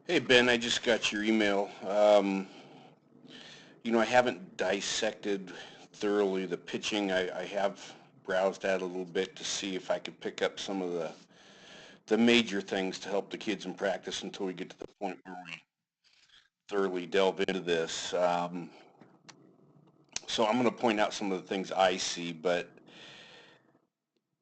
Hey Ben, I just got your email. I haven't dissected thoroughly the pitching. I have browsed that a little bit to see if I could pick up some of the major things to help the kids in practice until we get to the point where we thoroughly delve into this. So I'm going to point out some of the things I see, but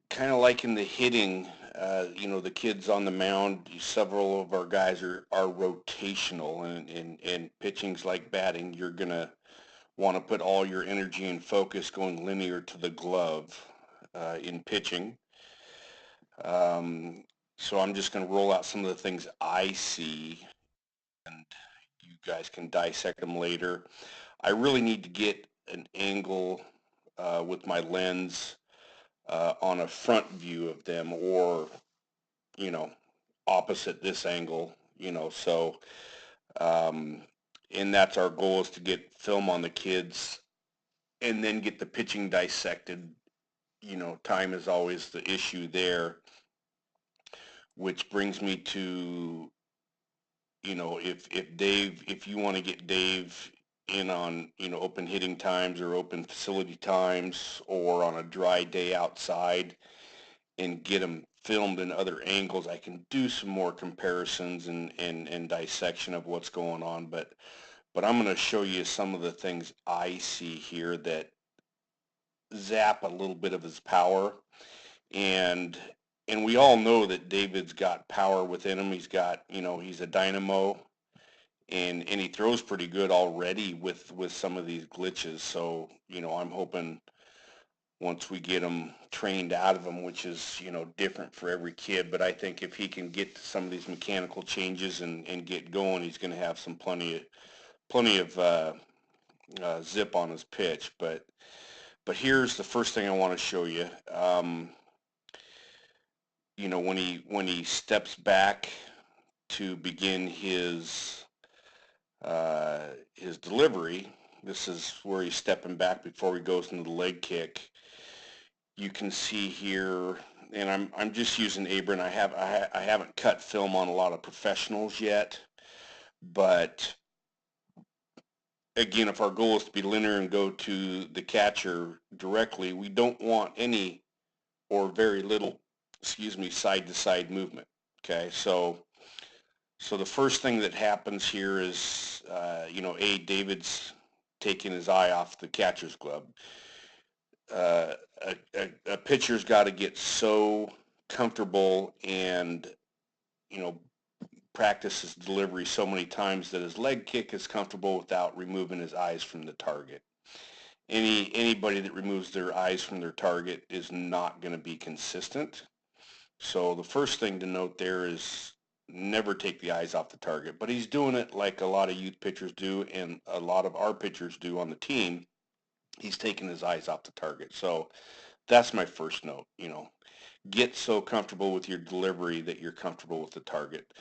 kind of like in the hitting, the kids on the mound, several of our guys are rotational, and pitching's like batting. You're going to want to put all your energy and focus going linear to the glove in pitching. Um, so I'm just going to roll out some of the things I see, and you guys can dissect them later. I really need to get an angle with my lens on a front view of them, or you know, opposite this angle. So um, and that's our goal, is to get film on the kids and then get the pitching dissected. Time is always the issue there, which brings me to, if you want to get Dave in on, open hitting times or open facility times, or on a dry day outside, and get him filmed in other angles, I can do some more comparisons and dissection of what's going on. But I'm going to show you some of the things I see here that zap a little bit of his power. And and we all know that David's got power within him. He's a dynamo, and he throws pretty good already with some of these glitches. So I'm hoping once we get him trained out of them, which is different for every kid, but I think if he can get to some of these mechanical changes and get going, he's going to have some plenty of zip on his pitch. But here's the first thing I want to show you. When he steps back to begin his delivery. This is where he's stepping back before he goes into the leg kick. You can see here, and I'm just using Abram. I haven't cut film on a lot of professionals yet, but again, if our goal is to be linear and go to the catcher directly, we don't want any or very little, excuse me, side to side movement. Okay, so the first thing that happens here is, David's taking his eye off the catcher's glove. Uh, a pitcher's got to get so comfortable and, you know, practice his delivery so many times that his leg kick is comfortable without removing his eyes from the target. Anybody that removes their eyes from their target is not going to be consistent. So the first thing to note there is never take the eyes off the target. But he's doing it like a lot of youth pitchers do, and a lot of our pitchers do on the team. He's taking his eyes off the target. So that's my first note. Get so comfortable with your delivery that you're comfortable with the target,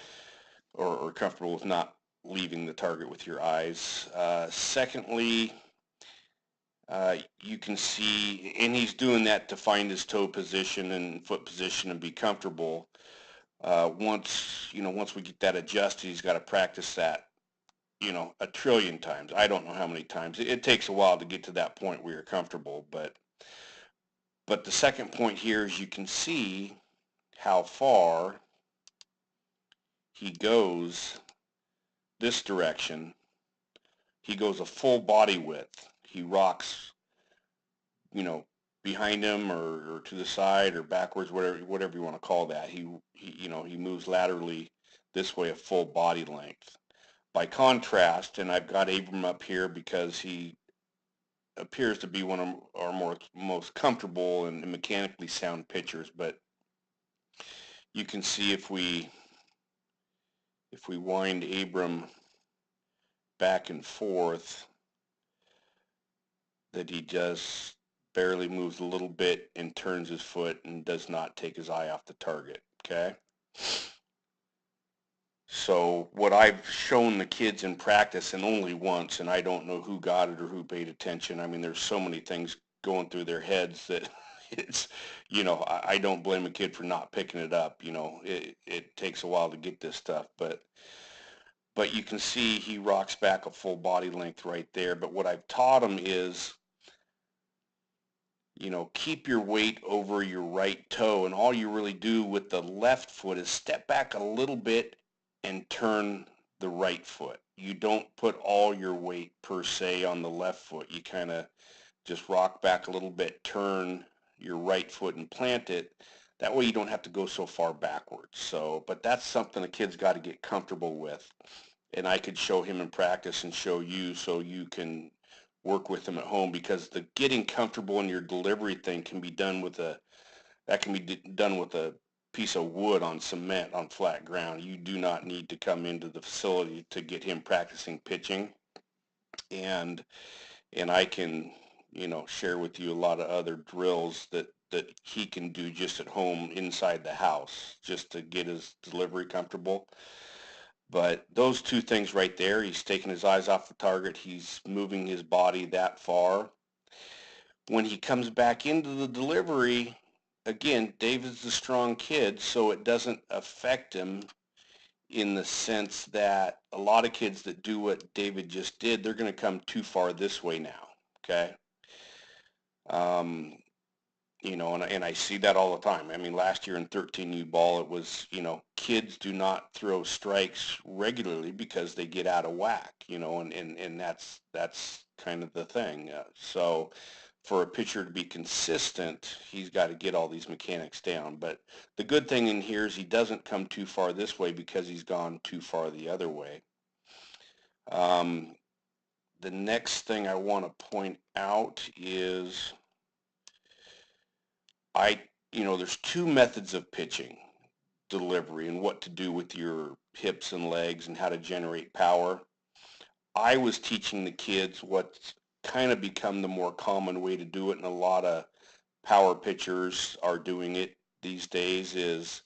or comfortable with not leaving the target with your eyes. Secondly, you can see, and he's doing that to find his toe position and foot position and be comfortable. Once we get that adjusted, he's got to practice that, a trillion times. I don't know how many times. It takes a while to get to that point where you're comfortable. But the second point here is, you can see how far he goes this direction. He goes a full body width. He rocks, you know, behind him, or to the side, or backwards, whatever you want to call that. He moves laterally this way, a full body length. By contrast, and I've got Abram up here because he appears to be one of our most comfortable and mechanically sound pitchers, but you can see, if we wind Abram back and forth, that he just barely moves a little bit and turns his foot and does not take his eye off the target. Okay. So what I've shown the kids in practice, and only once, and I don't know who got it or who paid attention. I mean, there's so many things going through their heads that it's, I don't blame a kid for not picking it up. It takes a while to get this stuff, but but you can see he rocks back a full body length right there. But what I've taught him is, you know, keep your weight over your right toe, and all you really do with the left foot is step back a little bit and turn the right foot. You don't put all your weight per se on the left foot. You kind of just rock back a little bit, turn your right foot and plant it. That way you don't have to go so far backwards. So, but that's something the kid's got to get comfortable with. And I could show him in practice and show you so you can work with him at home, because the getting comfortable in your delivery thing can be done with done with a piece of wood on cement on flat ground. You do not need to come into the facility to get him practicing pitching. And I can, you know, share with you a lot of other drills that he can do just at home inside the house just to get his delivery comfortable. But those two things right there, he's taking his eyes off the target, he's moving his body that far. When he comes back into the delivery, again, David's a strong kid, so it doesn't affect him in the sense that a lot of kids that do what David just did, they're going to come too far this way now, okay? You know, and I see that all the time. I mean, last year in 13U ball, it was, you know, kids do not throw strikes regularly because they get out of whack, you know, and that's kind of the thing. So for a pitcher to be consistent, he's got to get all these mechanics down. But the good thing in here is he doesn't come too far this way because he's gone too far the other way. The next thing I want to point out is you know, there's two methods of pitching delivery and what to do with your hips and legs and how to generate power. I was teaching the kids what's kind of become the more common way to do it, and a lot of power pitchers are doing it these days, is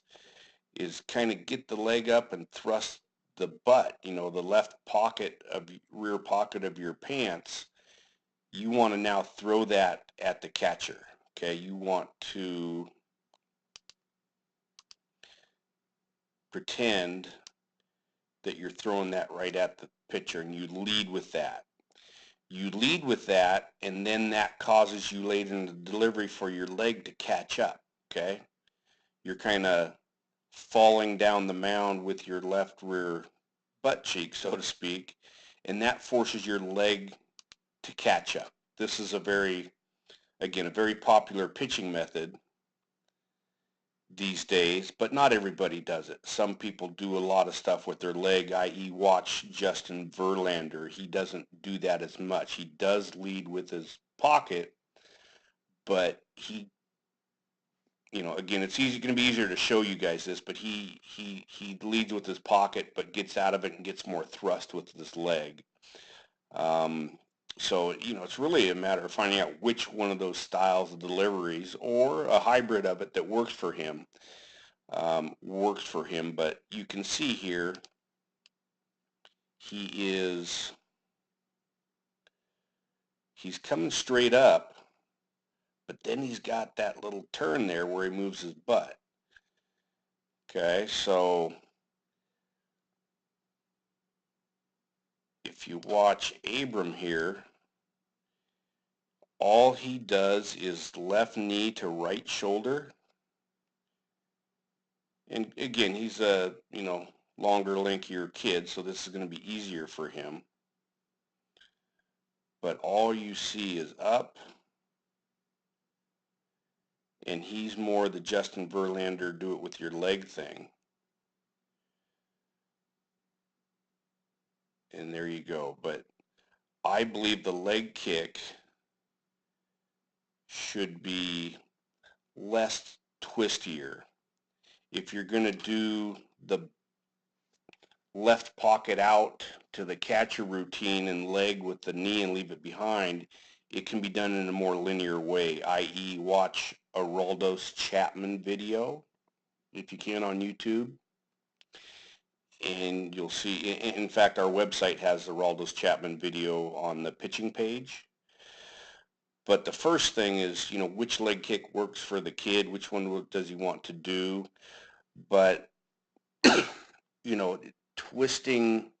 kind of get the leg up and thrust the butt, you know, the left pocket of rear pocket of your pants. You want to now throw that at the catcher. Okay, you want to pretend that you're throwing that right at the pitcher, and you lead with that. You lead with that, and then that causes you late in the delivery for your leg to catch up, okay? You're kind of falling down the mound with your left rear butt cheek, so to speak, and that forces your leg to catch up. This is a very popular pitching method these days, but not everybody does it. Some people do a lot of stuff with their leg, i.e. watch Justin Verlander. He doesn't do that as much. He does lead with his pocket, but he, you know, again, it's going to be easier to show you guys this, but he leads with his pocket, but gets out of it and gets more thrust with his leg. So, you know, it's really a matter of finding out which one of those styles of deliveries or a hybrid of it that works for him. But you can see here he's coming straight up, but then he's got that little turn there where he moves his butt. Okay, so if you watch Abram here, all he does is left knee to right shoulder. And again, he's a, you know, longer, lankier kid, so this is going to be easier for him. But all you see is up, and he's more the Justin Verlander do it with your leg thing. And there you go. But I believe the leg kick should be less twistier. If you're going to do the left pocket out to the catcher routine and leg with the knee and leave it behind, it can be done in a more linear way, i.e. watch a Aroldis Chapman video, if you can, on YouTube. And you'll see, in fact, our website has the Aroldis Chapman video on the pitching page. But the first thing is, you know, which leg kick works for the kid, which one does he want to do. But, you know, twisting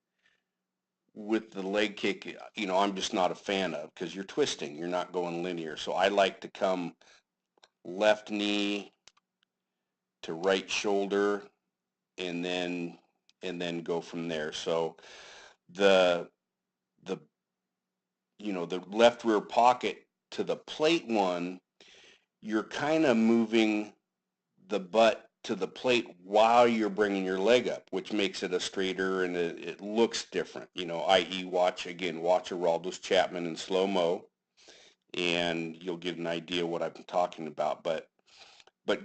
with the leg kick, you know, I'm just not a fan of, because you're twisting, you're not going linear. So I like to come left knee to right shoulder, and then go from there. So the the the left rear pocket to the plate one, you're kind of moving the butt to the plate while you're bringing your leg up, which makes it a straighter, and it looks different, i.e. watch Aroldis Chapman in slow-mo, and you'll get an idea what I'm talking about. But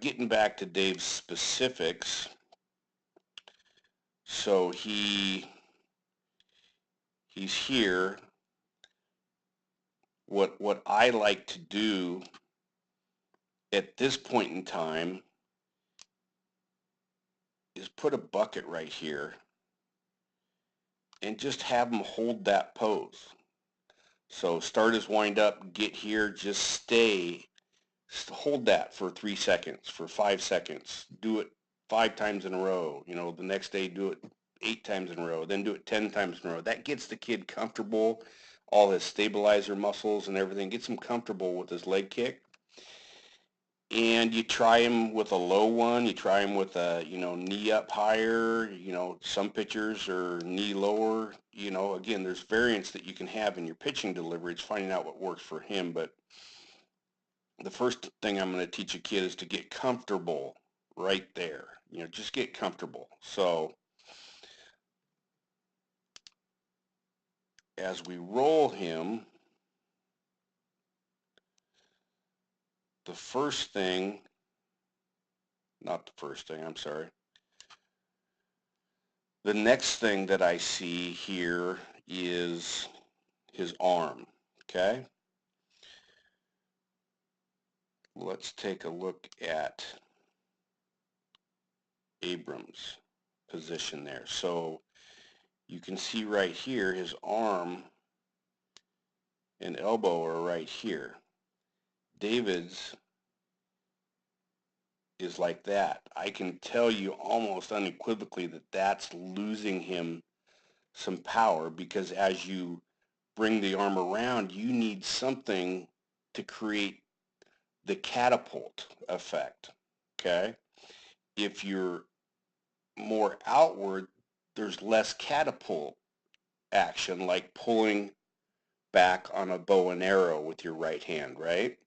getting back to Dave's specifics, so he's here. What I like to do at this point in time is put a bucket right here and just have him hold that pose. So start his wind up, get here, just hold that for 3 seconds, for 5 seconds. Do it 5 times in a row. The next day do it 8 times in a row, then do it 10 times in a row. That gets the kid comfortable, all his stabilizer muscles and everything, gets him comfortable with his leg kick. And you try him with a low one, you try him with a, knee up higher, some pitchers are knee lower, again, there's variants that you can have in your pitching delivery. It's finding out what works for him. But the first thing I'm going to teach a kid is to get comfortable right there. Just get comfortable. So as we roll him, the next thing that I see here is his arm, okay? Let's take a look at Abrams' position there. So you can see right here, his arm and elbow are right here. David's is like that. I can tell you almost unequivocally that that's losing him some power, because as you bring the arm around, you need something to create the catapult effect, okay? If you're more outward, there's less catapult action, like pulling back on a bow and arrow with your right hand, right?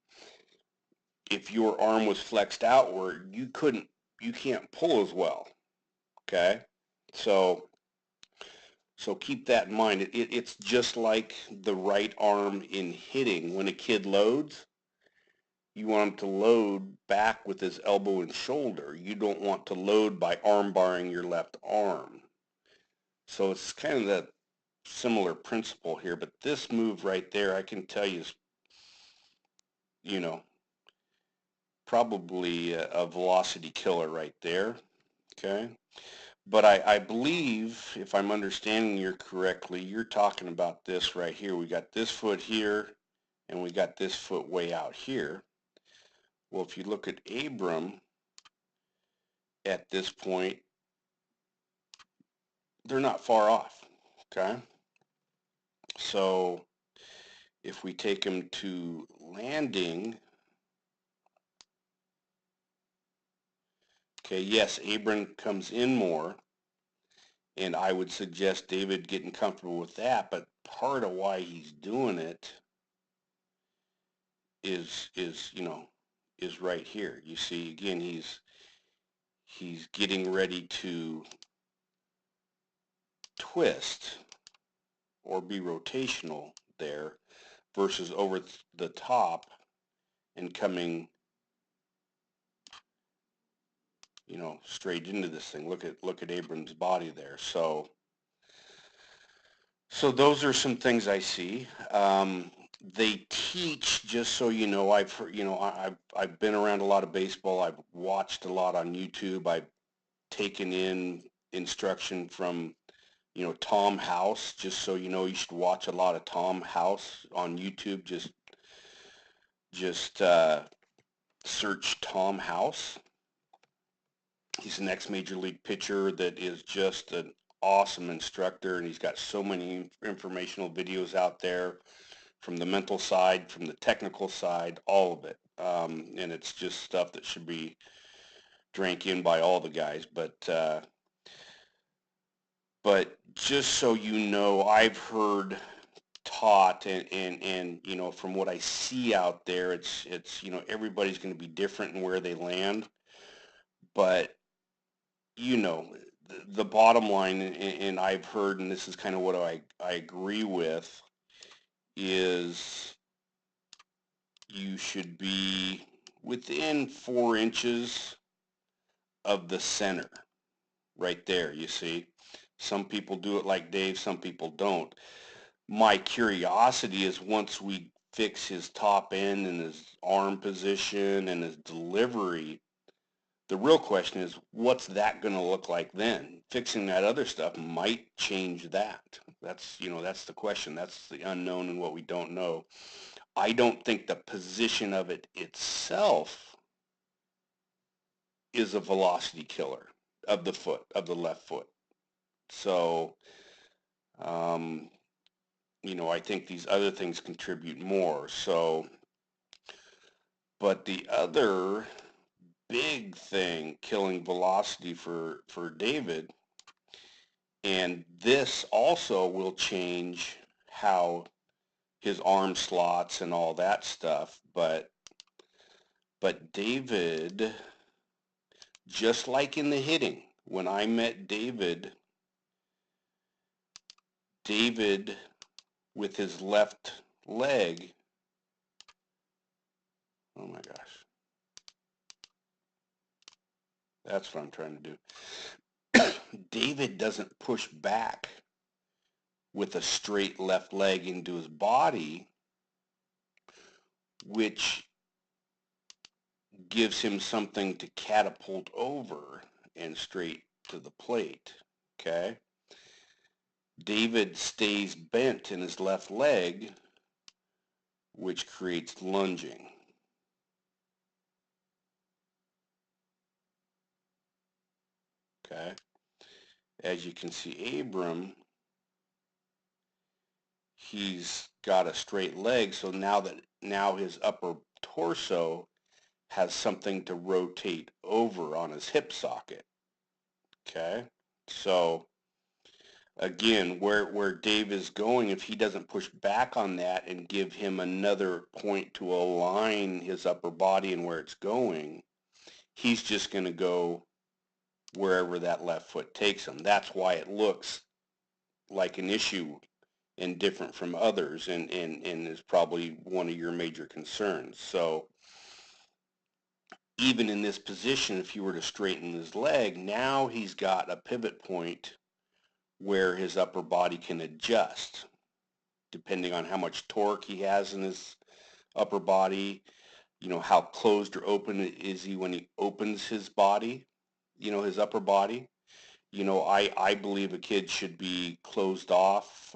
If your arm was flexed outward, you can't pull as well, okay? So keep that in mind. It's just like the right arm in hitting. When a kid loads, you want him to load back with his elbow and shoulder. You don't want to load by arm barring your left arm. So it's kind of that similar principle here. But this move right there, I can tell you is, probably a velocity killer right there, okay? But I believe, if I'm understanding you correctly, you're talking about this right here. We got this foot here, and we got this foot way out here. Well, if you look at Abram at this point, they're not far off, okay? So if we take him to landing, okay, yes, Abram comes in more, and I would suggest David getting comfortable with that, but part of why he's doing it is right here. You see, again, he's getting ready to twist or be rotational there, versus over the top and coming, straight into this thing. Look at Abram's body there. So those are some things I see. They teach, just so you know, I've been around a lot of baseball. I've watched a lot on YouTube. I've taken in instruction from, Tom House. Just so you know, you should watch a lot of Tom House on YouTube. Just search Tom House. He's an ex-major league pitcher that is just an awesome instructor, and he's got so many informational videos out there from the mental side, from the technical side, all of it. And it's just stuff that should be drank in by all the guys. But just so you know, I've heard taught and you know, from what I see out there, it's you know, everybody's going to be different in where they land. But you know, the bottom line, and I've heard, and this is kind of what I agree with, is you should be within 4 inches of the center, right there, you see. Some people do it like Dave, some people don't. My curiosity is, once we fix his top end and his arm position and his delivery, the real question is, what's that going to look like then? Fixing that other stuff might change that. That's, you know, that's the question. That's the unknown and what we don't know. I don't think the position of it itself is a velocity killer of the foot, of the left foot. So, you know, I think these other things contribute more. So, but the other big thing killing velocity for David, and this also will change how his arm slots and all that stuff, but David, just like in the hitting, when I met David with his left leg, oh my gosh, that's what I'm trying to do. David doesn't push back with a straight left leg into his body, which gives him something to catapult over and straight to the plate, okay? David stays bent in his left leg, which creates lunging. Okay. As you can see, Abram, he's got a straight leg, so now his upper torso has something to rotate over on his hip socket. Okay. So again, where Dave is going, if he doesn't push back on that and give him another point to align his upper body and where it's going, he's just going to go wherever that left foot takes him. That's why it looks like an issue and different from others, and is probably one of your major concerns. So even in this position, if you were to straighten his leg, now he's got a pivot point where his upper body can adjust depending on how much torque he has in his upper body, you know, how closed or open is he when he opens his body, you know, his upper body. You know, I believe a kid should be closed off.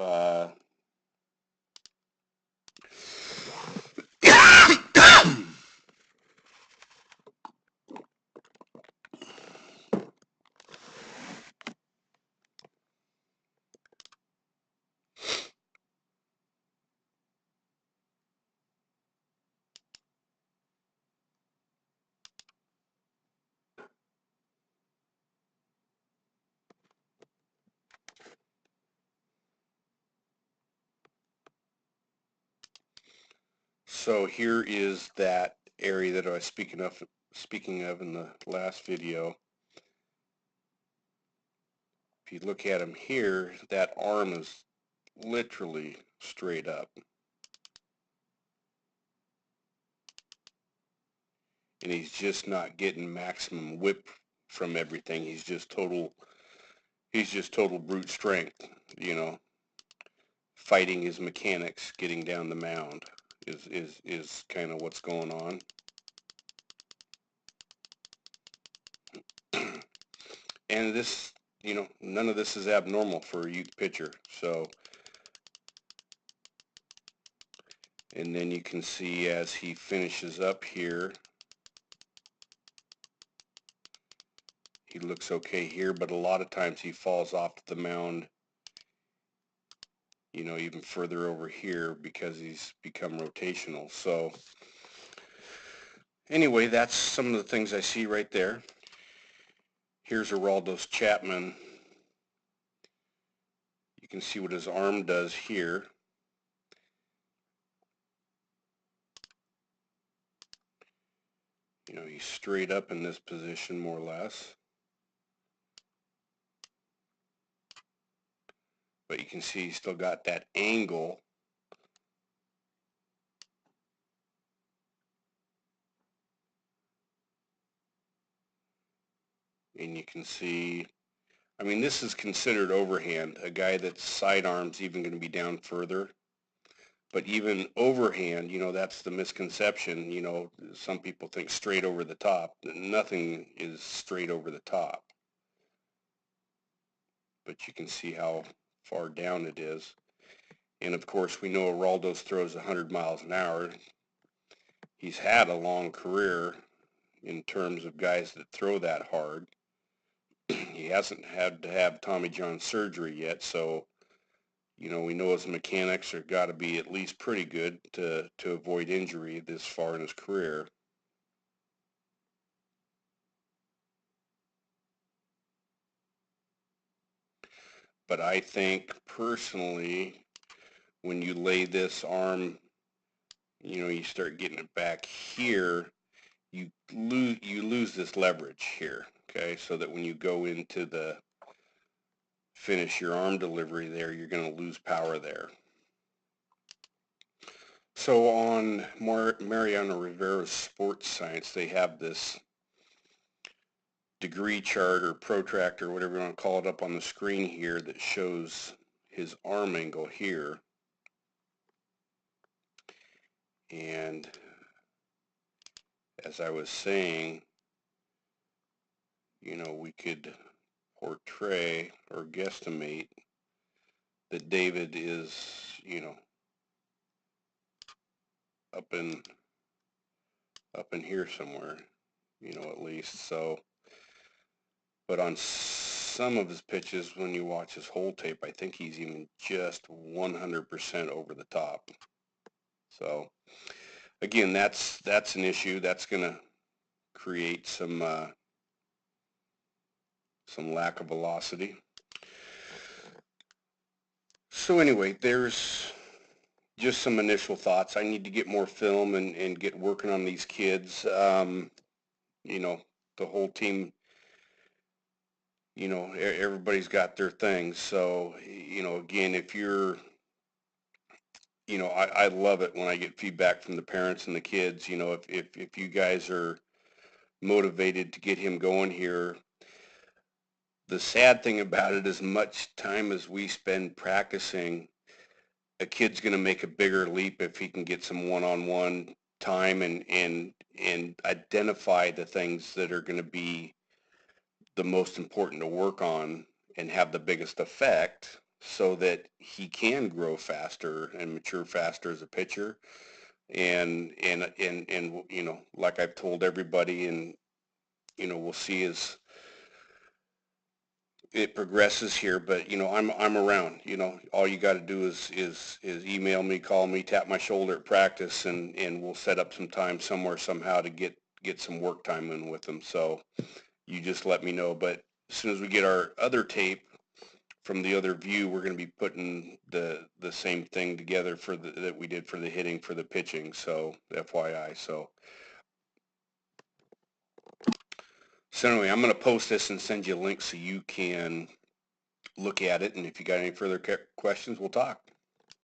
So here is that area that I was speaking of in the last video. If you look at him here, that arm is literally straight up. And he's just not getting maximum whip from everything. He's just total brute strength, you know, fighting his mechanics, getting down the mound is kind of what's going on. And this, you know, none of this is abnormal for a youth pitcher. So, and then you can see as he finishes up here, he looks okay here, but a lot of times he falls off the mound, you know, even further over here because he's become rotational. So anyway, that's some of the things I see right there. Here's Aroldis Chapman. You can see what his arm does here. You know, he's straight up in this position more or less. But you can see he's still got that angle. And you can see, I mean, this is considered overhand. A guy that's sidearm's even going to be down further. But even overhand, you know, that's the misconception. You know, some people think straight over the top. Nothing is straight over the top. But you can see how far down it is. And of course, we know Aroldis throws 100 miles an hour. He's had a long career in terms of guys that throw that hard. He hasn't had to have Tommy John surgery yet, so you know, we know his mechanics are got to be at least pretty good to avoid injury this far in his career. But I think personally, when you lay this arm, you know, you start getting it back here, you lose this leverage here, okay? So that when you go into the finish your arm delivery there, you're going to lose power there. So on Mariano Rivera's Sports Science, they have this degree chart or protractor, whatever you want to call it, up on the screen here that shows his arm angle here. And as I was saying, you know, we could portray or guesstimate that David is, you know, up in here somewhere, you know, at least. So, but on some of his pitches, when you watch his whole tape, I think he's even just 100% over the top. So again, that's an issue. That's going to create some lack of velocity. So anyway, there's just some initial thoughts. I need to get more film and get working on these kids. You know, the whole team, you know, everybody's got their things. So, you know, again, if you're, you know, I love it when I get feedback from the parents and the kids. You know, if you guys are motivated to get him going here, the sad thing about it is much time as we spend practicing, a kid's going to make a bigger leap if he can get some one-on-one time and identify the things that are going to be the most important to work on and have the biggest effect so that he can grow faster and mature faster as a pitcher. And you know, like I've told everybody, and you know, we'll see as it progresses here, but you know, I'm around. You know, all you got to do is email me, call me, tap my shoulder at practice, and we'll set up some time somewhere somehow to get some work time in with them. So you just let me know. But as soon as we get our other tape from the other view, we're going to be putting the same thing together for that we did for the hitting for the pitching. So FYI. So anyway, I'm going to post this and send you a link so you can look at it. And if you got any further questions, we'll talk.